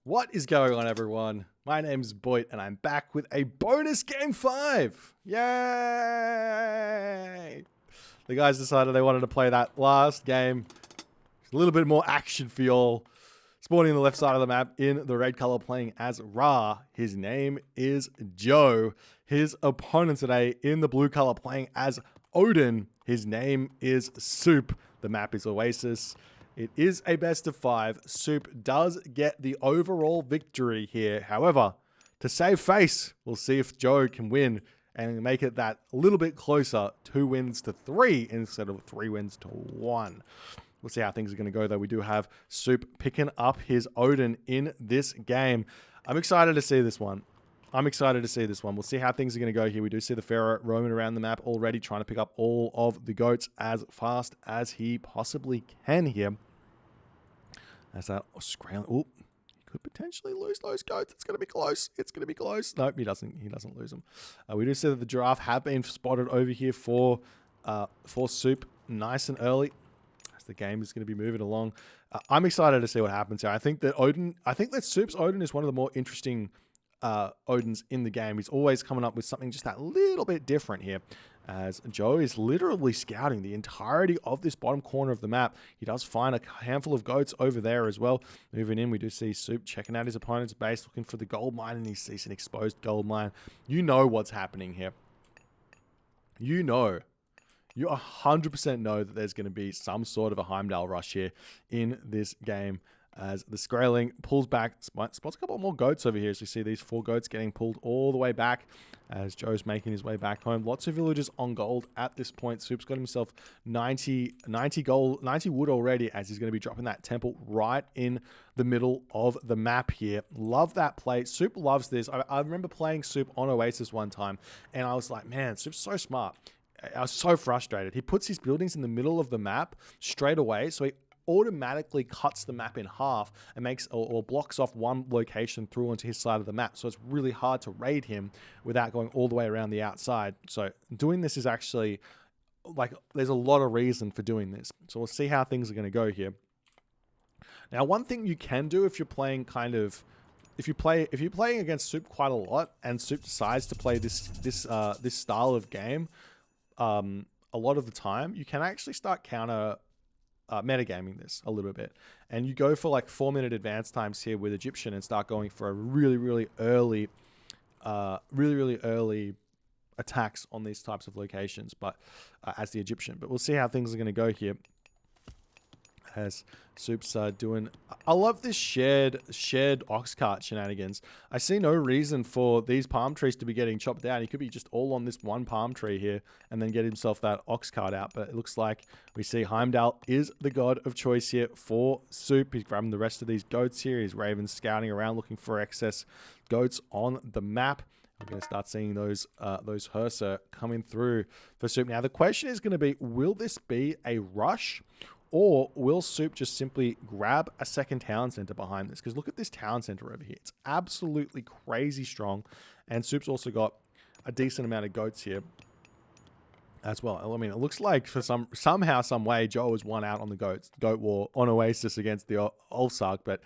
What is going on, everyone? My name's Boit, and I'm back with a bonus game 5. Yay! The guys decided they wanted to play that last game. A little bit more action for y'all. Spawning on the left side of the map in the red color, playing as Ra. His name is Joe. His opponent today in the blue color, playing as Odin. His name is Suppe. The map is Oasis. It is a best of 5. Suppe does get the overall victory here. However, to save face, we'll see if Joe can win and make it that little bit closer. 2 wins to 3 instead of 3 wins to 1. We'll see how things are going to go, though. We do have Suppe picking up his Odin in this game. I'm excited to see this one. We'll see how things are going to go here. We do see the Pharaoh roaming around the map already, trying to pick up all of the goats as fast as he possibly can here. As that Australian, he could potentially lose those goats. It's going to be close. Nope, he doesn't lose them. We do see that the giraffe have been spotted over here for Suppe nice and early. As the game is going to be moving along, I'm excited to see what happens here. I think that Suppe's Odin is one of the more interesting Odins in the game. He's always coming up with something just that little bit different here, as Joe is literally scouting the entirety of this bottom corner of the map. He does find a handful of goats over there as well. Moving in, we do see Suppe checking out his opponent's base, looking for the gold mine, and he sees an exposed gold mine. You know what's happening here. You 100% know that there's going to be some sort of a Heimdall rush here in this game, as the Skraeling pulls back, spots a couple more goats over here. As we see these 4 goats getting pulled all the way back as Joe's making his way back home. Lots of villagers on gold at this point. Suppe's got himself 90 wood already, as he's going to be dropping that temple right in the middle of the map here. Love that play. Suppe loves this. I remember playing Suppe on Oasis one time, and I was like, man, Suppe's so smart. I was so frustrated. He puts his buildings in the middle of the map straight away, so he automatically cuts the map in half and makes or blocks off one location through onto his side of the map. So it's really hard to raid him without going all the way around the outside. So doing this is actually, like, there's a lot of reason for doing this. So we'll see how things are going to go here. Now, one thing you can do if you're playing if you're playing against Suppe quite a lot, and Suppe decides to play this style of game a lot of the time, you can actually start metagaming this a little bit, and you go for like 4-minute advance times here with Egyptian and start going for a really early attacks on these types of locations, but as the Egyptian. But we'll see how things are going to go here as Suppe's doing. I love this shared ox cart shenanigans. I see no reason for these palm trees to be getting chopped down. He could be just all on this one palm tree here and then get himself that ox cart out. But it looks like we see Heimdall is the god of choice here for Suppe. He's grabbing the rest of these goats here. His ravens scouting around looking for excess goats on the map. We're going to start seeing those Hersa coming through for Suppe. Now the question is going to be, will this be a rush, or will Suppe just simply grab a second town center behind this? Because look at this town center over here. It's absolutely crazy strong. And Suppe's also got a decent amount of goats here as well. I mean, it looks like for somehow, some way, Joe has won out on the goat war on Oasis against the Ulsark, but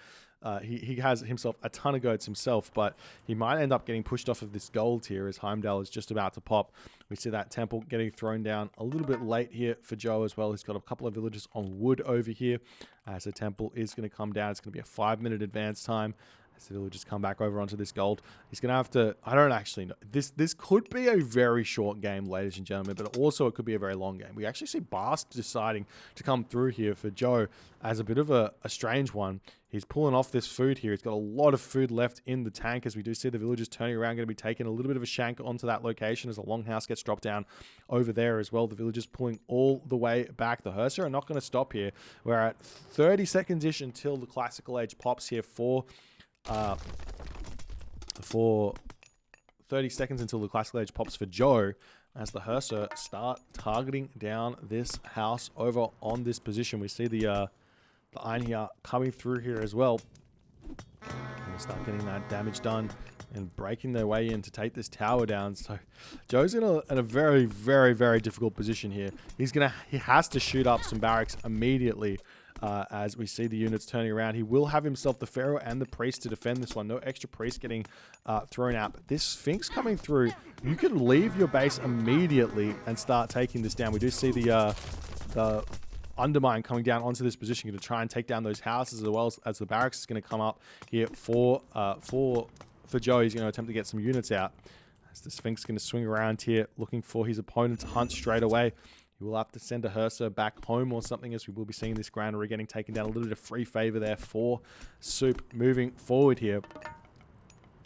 he has himself a ton of goats himself, but he might end up getting pushed off of this gold here as Heimdall is just about to pop. We see that temple getting thrown down a little bit late here for Joe as well. He's got a couple of villagers on wood over here as the temple is going to come down. It's going to be a 5-minute advance time. So he'll just come back over onto this gold. He's going to have to, I don't actually know. This could be a very short game, ladies and gentlemen, but also it could be a very long game. We actually see Bast deciding to come through here for Joe as a bit of a strange one. He's pulling off this food here. He's got a lot of food left in the tank, as we do see the villagers turning around, going to be taking a little bit of a shank onto that location as the longhouse gets dropped down over there as well. The villagers pulling all the way back. The Hersa are not going to stop here. We're at 30 seconds-ish until the classical age pops here for 30 seconds until the classical age pops for Joe, as the Hersa start targeting down this house over on this position. We see the Einhia coming through here as well. They start getting that damage done and breaking their way in to take this tower down. So Joe's in a very difficult position here. He has to shoot up some barracks immediately as we see the units turning around. He will have himself the Pharaoh and the Priest to defend this one. No extra Priest getting thrown out. But this Sphinx coming through, you can leave your base immediately and start taking this down. We do see the Undermine coming down onto this position, going to try and take down those houses, as well as the barracks is going to come up here for Joe. He's going to attempt to get some units out. As the Sphinx is going to swing around here, looking for his opponent to hunt straight away. He will have to send a Hearser back home or something, as we will be seeing this granary getting taken down. A little bit of free favor there for Soup moving forward here.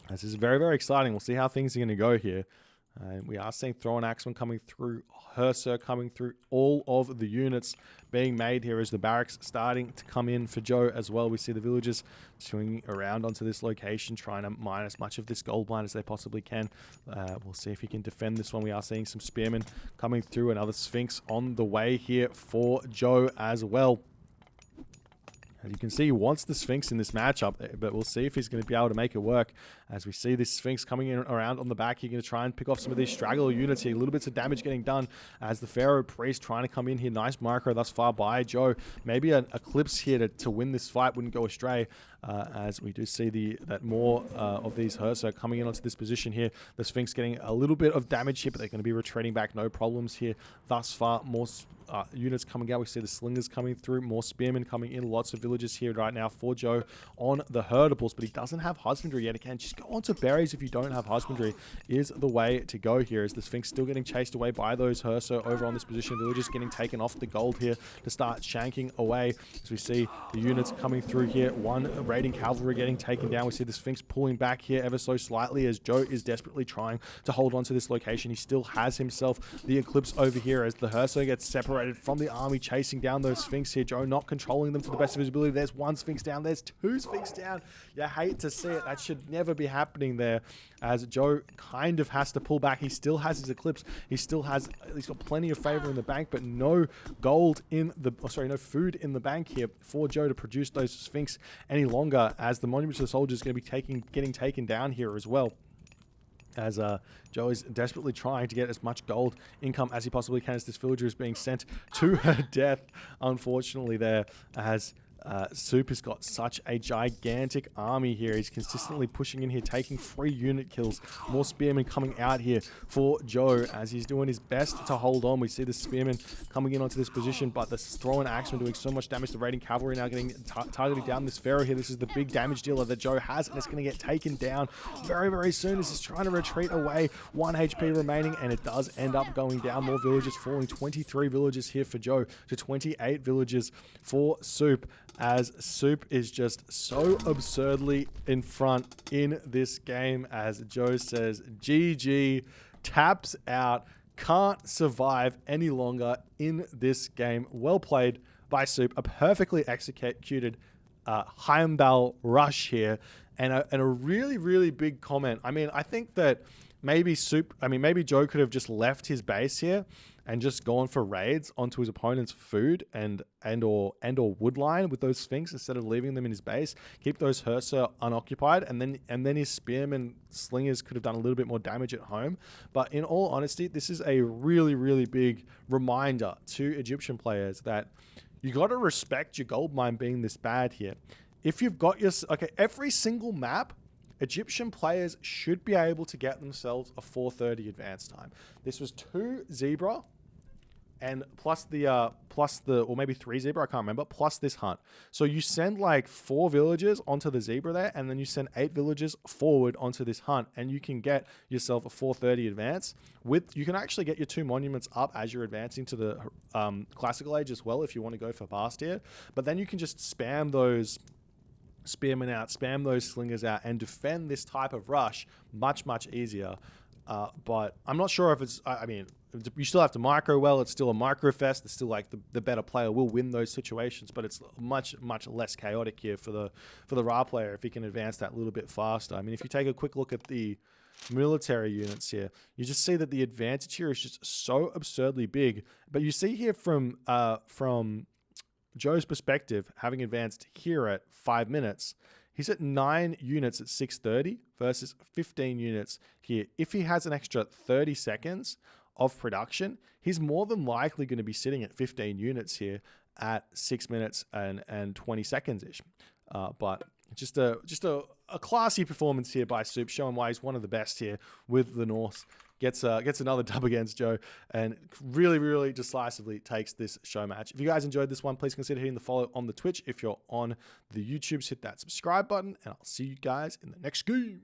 This is very, very exciting. We'll see how things are going to go here. We are seeing Throw and Axeman coming through, Hearser coming through, all of the units being made here as the barracks starting to come in for Joe as well. We see the villagers swinging around onto this location, trying to mine as much of this gold mine as they possibly can. We'll see if he can defend this one. We are seeing some spearmen coming through, another Sphinx on the way here for Joe as well. As you can see, he wants the Sphinx in this matchup, but we'll see if he's going to be able to make it work. As we see this Sphinx coming in around on the back, you're going to try and pick off some of these straggler units here. Little bits of damage getting done as the Pharaoh Priest trying to come in here. Nice micro thus far by Joe. Maybe an Eclipse here to win this fight wouldn't go astray. As we do see that more of these Hearser coming in onto this position here. The Sphinx getting a little bit of damage here, but they're going to be retreating back. No problems here thus far. More units coming out. We see the Slingers coming through. More Spearmen coming in. Lots of villagers here right now for Joe on the Herdables, but he doesn't have Husbandry yet. Again, just go onto Berries if you don't have Husbandry is the way to go here, as the Sphinx still getting chased away by those Hearser over on this position. Villagers getting taken off the gold here to start shanking away, as we see the units coming through here. One raiding cavalry getting taken down. We see the Sphinx pulling back here ever so slightly, as Joe is desperately trying to hold on to this location. He still has himself the Eclipse over here, as the Hearser gets separated from the army chasing down those Sphinx here. Joe not controlling them to the best of his ability. There's one Sphinx down. There's two Sphinx down. You hate to see it. That should never be happening there, as Joe kind of has to pull back. He still has his Eclipse. He's got plenty of favor in the bank, but no gold in the, no food in the bank here for Joe to produce those Sphinx any longer, as the Monument to the Soldier is going to be getting taken down here as well, as Joe is desperately trying to get as much gold income as he possibly can, as this villager is being sent to her death, unfortunately, there, as Soup has got such a gigantic army here. He's consistently pushing in here, taking free unit kills. More Spearmen coming out here for Joe, as he's doing his best to hold on. We see the Spearmen coming in onto this position, but the Throw and Axeman doing so much damage. The raiding cavalry now getting targeted down this Pharaoh here. This is the big damage dealer that Joe has, and it's going to get taken down very, very soon. This is trying to retreat away. 1 HP remaining, and it does end up going down. More villagers falling. 23 villagers here for Joe to 28 villagers for Soup, as Soup is just so absurdly in front in this game, as Joe says, GG, taps out, can't survive any longer in this game. Well played by Soup. A perfectly executed Heimdall rush here, and a really, really big comment. I mean, I think that maybe Joe could have just left his base here and just gone for raids onto his opponent's food and or wood line with those Sphinx, instead of leaving them in his base. Keep those Hearser unoccupied, and then his Spearmen Slingers could have done a little bit more damage at home. But in all honesty, this is a really, really big reminder to Egyptian players that you got to respect your gold mine being this bad here. If you've got every single map, Egyptian players should be able to get themselves a 430 advance time. This was 2 zebra, and plus or maybe 3 zebra, I can't remember, plus this hunt. So you send like 4 villagers onto the zebra there, and then you send 8 villagers forward onto this hunt, and you can get yourself a 430 advance. You can actually get your 2 monuments up as you're advancing to the classical age as well, if you want to go for fast here. But then you can just spam those Spearmen out, spam those Slingers out, and defend this type of rush much, much easier. But I'm not sure if it's, you still have to micro well. It's still a micro fest. It's still like the better player will win those situations, but it's much, much less chaotic here for the Ra player if he can advance that little bit faster. I mean, if you take a quick look at the military units here, you just see that the advantage here is just so absurdly big. But you see here from Joe's perspective, having advanced here at 5 minutes, he's at 9 units at 630 versus 15 units here. If he has an extra 30 seconds of production, he's more than likely going to be sitting at 15 units here, at 6 minutes and 20 seconds ish. But just a classy performance here by Suppe, showing why he's one of the best here with the Norse. Gets another dub against Joe, and really decisively takes this show match. If you guys enjoyed this one, please consider hitting the follow on the Twitch. If you're on the YouTubes, hit that subscribe button, and I'll see you guys in the next game.